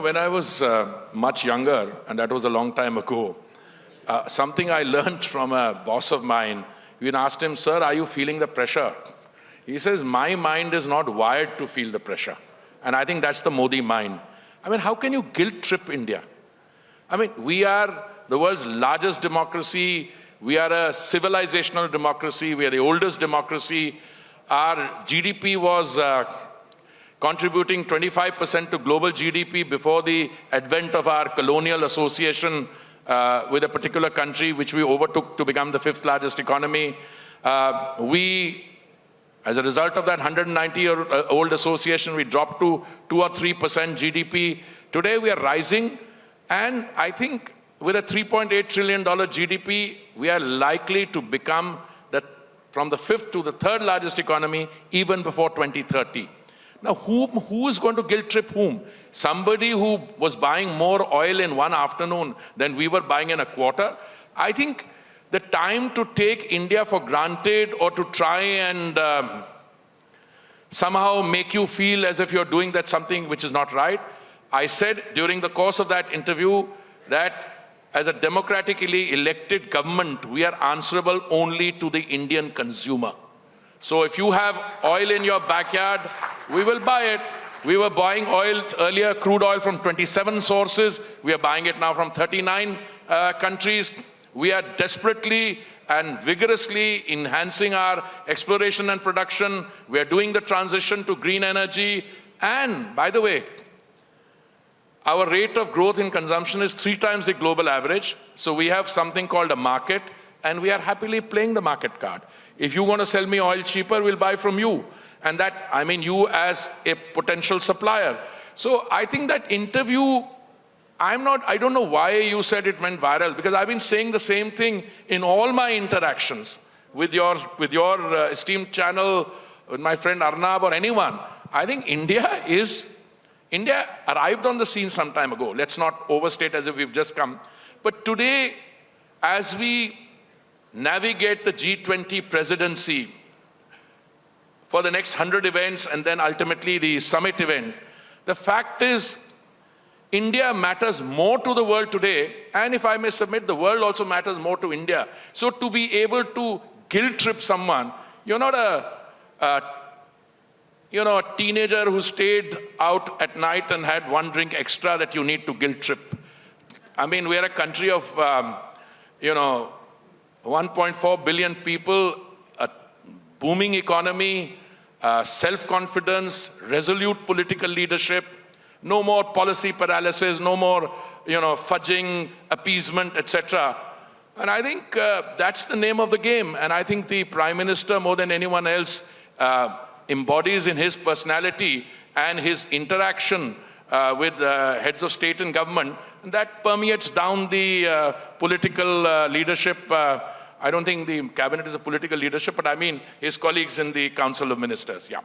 when I was much younger, and that was a long time ago, something I learned from a boss of mine, we asked him, "Sir, are you feeling the pressure?" He says, "My mind is not wired to feel the pressure." And I think that's the Modi mind. I mean, how can you guilt trip India? I mean, we are the world's largest democracy. We are a civilizational democracy. We are the oldest democracy. Our GDP was contributing 25% to global GDP before the advent of our colonial association with a particular country, which we overtook to become the fifth largest economy. As a result of that 190-year-old association, we dropped to 2 or 3% GDP. Today, we are rising, and I think with a $3.8 trillion GDP, we are likely to become from the fifth to the third largest economy even before 2030. Now, who is going to guilt trip whom? Somebody who was buying more oil in one afternoon than we were buying in a quarter? I think the time to take India for granted or to try and somehow make you feel as if you're doing that something which is not right. I said during the course of that interview that as a democratically elected government, we are answerable only to the Indian consumer. So if you have oil in your backyard, we will buy it. We were buying oil earlier, crude oil from 27 sources. We are buying it now from 39 countries. We are desperately and vigorously enhancing our exploration and production. We are doing the transition to green energy. And by the way, our rate of growth in consumption is 3 times the global average. So we have something called a market, and we are happily playing the market card. If you want to sell me oil cheaper, we'll buy from you. And that, I mean, you as a potential supplier. So I think that interview, I don't know why you said it went viral, because I've been saying the same thing in all my interactions with your esteemed channel, with my friend Arnab or anyone. I think India arrived on the scene some time ago. Let's not overstate as if we've just come. But today, as we navigate the G20 presidency for the next 100 events and then ultimately the summit event, the fact is, India matters more to the world today, and if I may submit, the world also matters more to India. So to be able to guilt trip someone, you're not a teenager who stayed out at night and had one drink extra that you need to guilt trip. I mean, we're a country of, 1.4 billion people, a booming economy, self-confidence, resolute political leadership, no more policy paralysis, no more, fudging, appeasement, etc. And I think that's the name of the game. And I think the Prime Minister, more than anyone else, embodies in his personality and his interaction with heads of state and government, and that permeates down the political leadership. I don't think the cabinet is a political leadership, but I mean his colleagues in the Council of Ministers. Yeah.